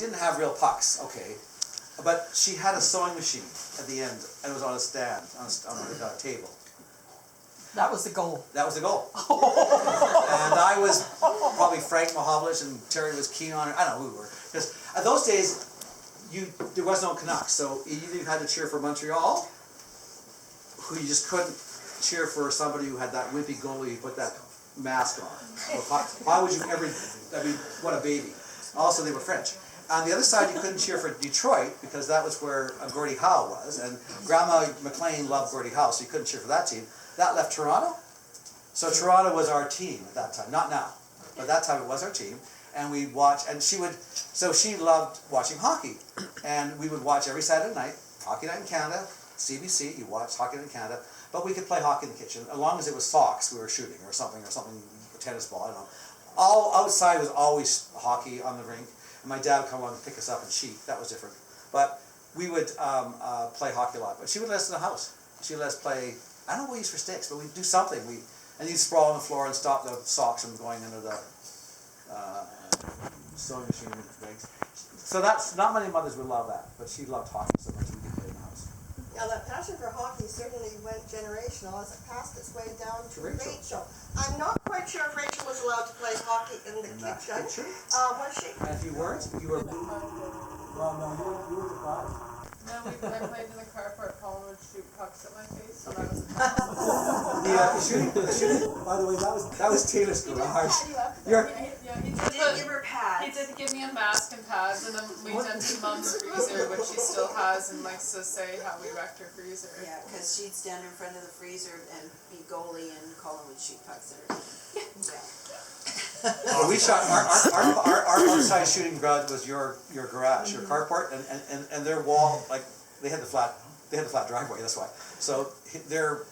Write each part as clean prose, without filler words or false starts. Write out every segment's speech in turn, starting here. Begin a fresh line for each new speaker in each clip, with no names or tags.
Didn't have real pucks, okay, but she had a sewing machine at the end, and it was on a stand, on a table.
That was the goal.
That was the goal. And I was probably Frank Mahovlich, and Terry was keen on it. I don't know who we were. Because at those days, there was no Canucks, so either you had to cheer for Montreal, who you just couldn't cheer for somebody who had that wimpy goalie who put that mask on. Why would you ever, I mean, what a baby. Also, they were French. On the other side, you couldn't cheer for Detroit, because that was where Gordie Howe was, and Grandma McLean loved Gordie Howe, so you couldn't cheer for that team. That left Toronto. So Toronto was our team at that time, not now, but that time it was our team. And we'd watch, and she loved watching hockey. And we would watch every Saturday night, Hockey Night in Canada, CBC, you watched Hockey Night in Canada, but we could play hockey in the kitchen, as long as it was socks we were shooting, or something, tennis ball, I don't know. All outside was always hockey on the rink, and my dad would come along and pick us up and cheat, that was different. But we would play hockey a lot, but she would let us in the house. She would let us play, I don't know what we used for sticks, but we'd do something. And you'd sprawl on the floor and stop the socks from going into the sewing machine rigs. So that's, not many mothers would love that, but she loved hockey so much we could play in the house.
Yeah, that passion for hockey certainly went generational as it passed its way down to Rachel. I'm not quite sure if Rachel was allowed to play hockey in the kitchen. Was she?
And if you weren't, you were... Well, no, you were deprived.
No, I played in the carport. Colin would shoot pucks at my face, so that was
shooting. By the way, that was Taylor's garage.
He did give her pads. He did give me a mask and pads, and then we emptied Mom's freezer, which she still has, and likes to say how we wrecked her freezer.
Yeah, because she'd stand in front of the freezer and be goalie, and Colin would shoot pucks at her. Yeah.
Well, we shot our outside shooting ground was your garage, your carport, and their wall, like they had the flat driveway. That's why. So your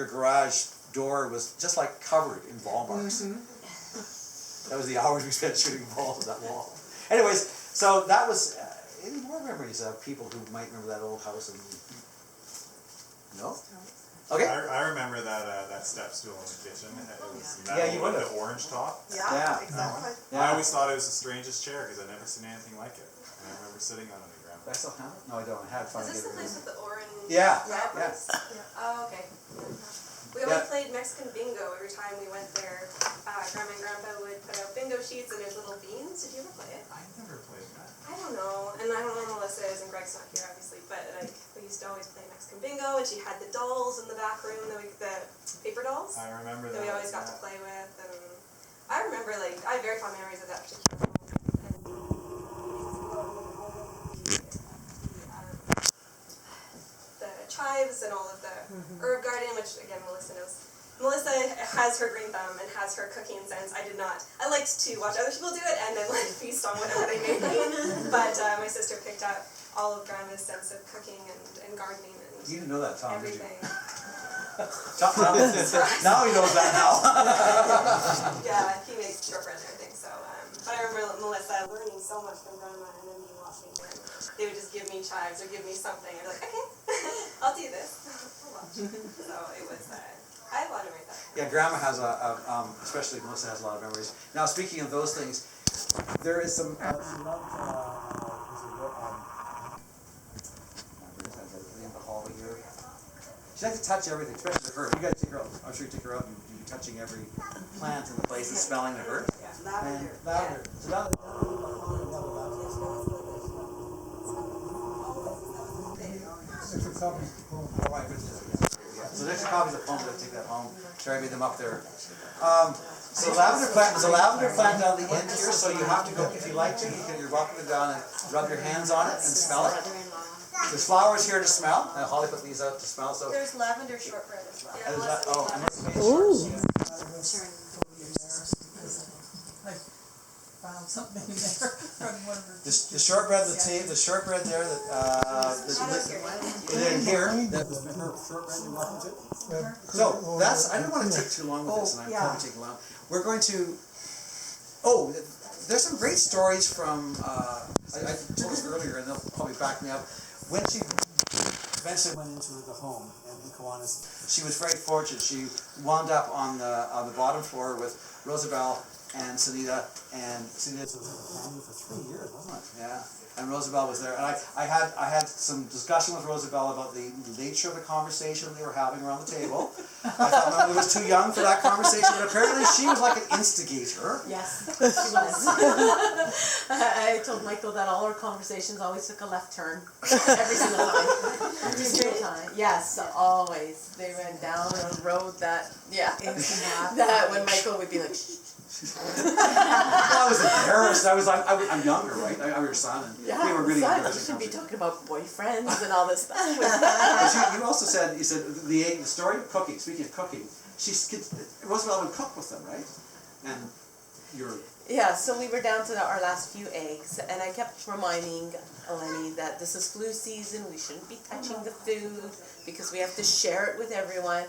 garage door was just like covered in ball marks. That was the hours we spent shooting balls at that wall. Anyways, so that was any more memories of people who might remember that old house? No. Okay.
I remember that step stool in the kitchen. It was
you would
with the orange top.
Yeah, exactly.
I always thought it was the strangest chair because I'd never seen anything like it. And I remember sitting on it.
Do I still have it? No, I don't. I had fun.
Is this the place with the orange?
Yeah.
Wrappers? Oh, okay. We always played Mexican bingo every time we went there. Grandma and Grandpa would put out bingo sheets and there's little beans. Did you ever play it?
I never played that.
I don't know, and I don't know where Melissa is, and Greg's not here obviously, but like we used to always play Mexican bingo, and she had the dolls in the back room, the paper dolls.
I remember that.
That we always got to play with, and I remember I have very fond memories of that particular the chives and all of the herb garden, which again Melissa knows. Melissa has her green thumb and has her cooking sense. I did not. I liked to watch other people do it and then feast on whatever they made me. But my sister picked up all of Grandma's sense of cooking and gardening and
you didn't know that, Tom,
everything.
did you? Tom, now he knows that now.
Yeah, he makes shortbread and everything. So, but I remember Melissa learning so much from Grandma and then me watching them. They would just give me chives or give me something. I'd be like, okay, I'll do this. I'll watch. So it was. I have a lot of memories of that.
Yeah, Grandma has especially Melissa has a lot of memories. Now, speaking of those things, there is some. She likes to touch everything, especially the herb. You guys take her out. I'm sure you take her out and you're touching every plant in the place and smelling the herb.
Yeah, lavender.
And lavender. So that. So next copies of poems, I'll take that home. Terry made them up there. So lavender plant, there's a lavender plant down the end here, so you have to go, if you like to, you're welcome to go down and rub your hands on it and smell it. There's flowers here to smell, and Holly put these out to smell, so.
There's lavender shortbread as well.
And is that, oh, I must have made sure.
Found something there from one of her.
The shortbread, the shortbread there, in here. So that's, I don't want to take too long with this, and I'm probably taking long. We're going to, there's some great stories from, I told us earlier, and they'll probably back me up. When she eventually went into the home in Kiwanis, she was very fortunate. She wound up on the bottom floor with Rosabelle and Sunita was companion for 3 years, wasn't it? Yeah. And Rosabelle was there, and I had some discussion with Rosabelle about the nature of the conversation they were having around the table. I thought my mother was too young for that conversation, but apparently she was like an instigator.
Yes, she was. I told Michael that all our conversations always took a left turn. Every single time. Every single time. Yes, always. They went down a road that, that when Michael would be like,
Well, I was embarrassed. I'm younger, right? I'm your son, and we were really
son,
embarrassed.
you should be talking about boyfriends and all this stuff.
But you also said, the story of cooking, speaking of cooking, Roosevelt would cook with them, right? And you're...
Yeah, so we were down to our last few eggs, and I kept reminding Eleni that this is flu season, we shouldn't be touching the food, because we have to share it with everyone.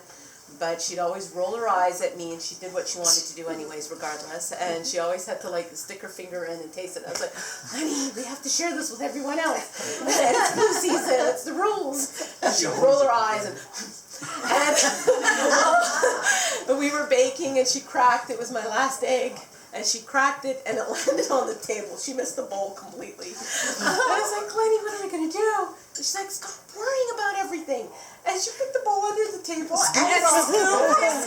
But she'd always roll her eyes at me, and she did what she wanted to do anyways, regardless. And she always had to like stick her finger in and taste it. I was like, honey, we have to share this with everyone else. And it's flu season, it's the rules. And she'd roll her eyes and we were baking, and she cracked. It was my last egg. And she cracked it, and it landed on the table. She missed the bowl completely. I was like, Glennie, what are we going to do? And she's like, stop worrying about everything. And she put the bowl under the table, and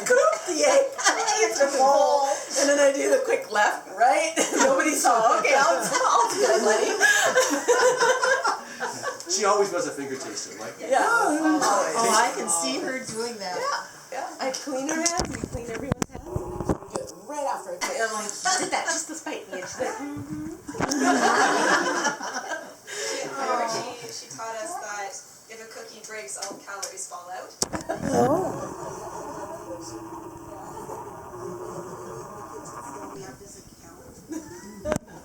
scooped the egg into the bowl. And then I do the quick left, right? Nobody saw. Okay, I'll do it, Glennie.
She always was a finger taster, like...
Yeah.
Oh, I can see her doing that.
Yeah. I clean her hands, we clean everyone's hands, and then she would do it right after. I'm like, she did that just to spite me. And she's like,
She taught us that if a cookie breaks, all calories fall out.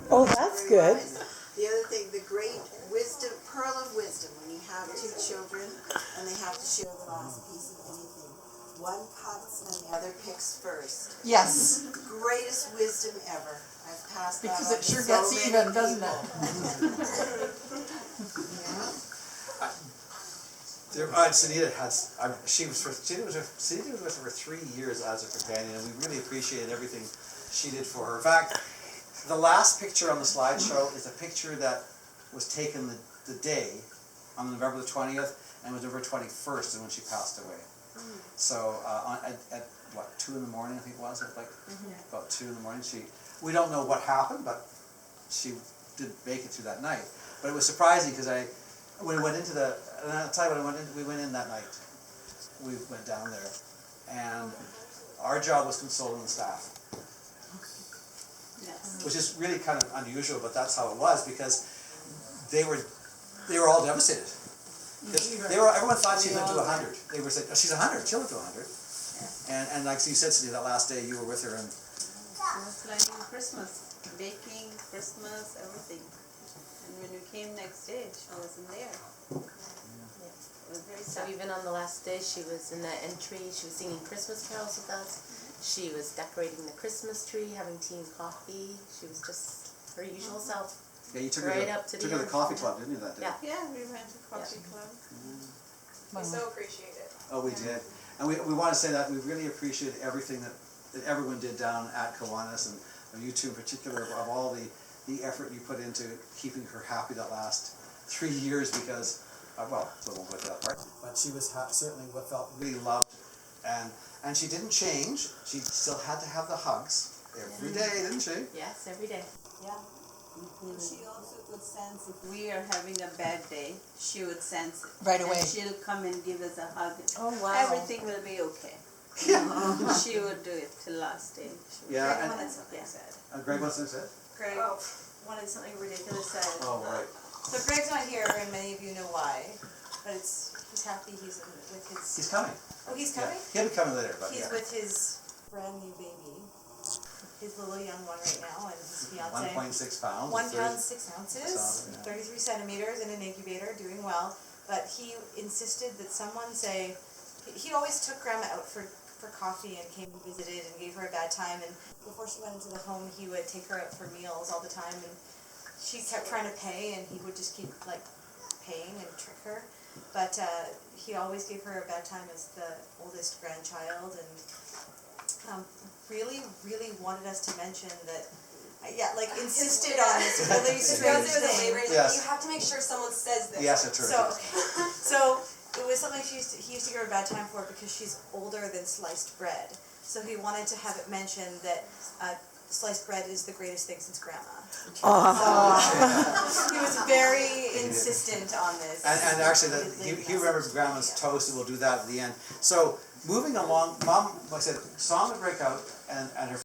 oh, that's good.
The other thing, the great wisdom, pearl of wisdom, when you have two children and they have to share the last piece of anything. One cuts and the other picks first.
Yes,
Greatest wisdom ever. I've passed that
because
on
it
to
sure
so
gets
many
even, doesn't
people.
Sunita was with her for 3 years as a companion, and we really appreciated everything she did for her. In fact, the last picture on the slideshow is a picture that was taken the day on November the 20th, and was November 21st, and when she passed away. So at what, 2 in the morning, I think it was, at like about 2 in the morning. We don't know what happened, but she did make it through that night. But it was surprising because when we went into and I'll tell you we went in that night. We went down there, and our job was consoling the staff, which is really kind of unusual, but that's how it was, because they were all devastated. Everyone thought she lived to 100. They were saying, oh, she's 100. She'll live to 100. And like you said, Cindy, that last day you were with her, and
I was planning Christmas, baking, Christmas, everything. And when we came next day, she wasn't there. It was very
So
sad.
even on the last day, she was in the entry, she was singing Christmas carols with us. She was decorating the Christmas tree, having tea and coffee. She was just her usual self.
yeah, you took
Right
her
up to
to
the
the
end.
coffee club, didn't you, that day?
Yeah.
Yeah, we went to coffee club.
We so appreciate it.
Oh, we did. And we want to say that we really appreciate everything that everyone did down at Kiwanis, and you two in particular, of all the effort you put into keeping her happy that last 3 years, because, well, so we'll get to that part. But she was certainly felt really loved, and she didn't change. She still had to have the hugs every day, didn't she?
Yes, every day.
Yeah. And she also would sense if we are having a bad day, she would sense it.
Right away.
And she'll come and give us a hug.
Oh, wow.
Everything will be okay.
Yeah.
She would do it till last day.
Yeah.
Greg
And,
wanted something said.
Greg wants to say?
Greg wanted something ridiculous said.
Oh, right.
So Greg's not here, and many of you know why. But he's happy he's with his.
He's coming.
Oh, he's
Yeah.
coming.
He'll be coming later, but
He's
yeah.
with his brand new baby, his little young one right now, and his fiance.
1.6 pounds.
1 pound 6
6
ounces,
ounces, yeah.
33 centimeters in an incubator, doing well. But he insisted that someone say, he always took Grandma out for coffee and came and visited and gave her a bad time. And before she went into the home, he would take her out for meals all the time. And she kept trying to pay, and he would just keep like paying and trick her. But he always gave her a bad time as the oldest grandchild. And really, really wanted us to mention that, like insisted on this really
Because
strange
it was a
thing.
labor, he's
Yes.
like, you have to make sure someone says this.
Yes, that's right.
So it was something he used to give her a bad time for because she's older than sliced bread. So he wanted to have it mentioned that sliced bread is the greatest thing since grandma. So he was very insistent on this.
And actually, he remembers grandma's toast, and we'll do that at the end. So moving along, Mom, like I said, song would break out, and her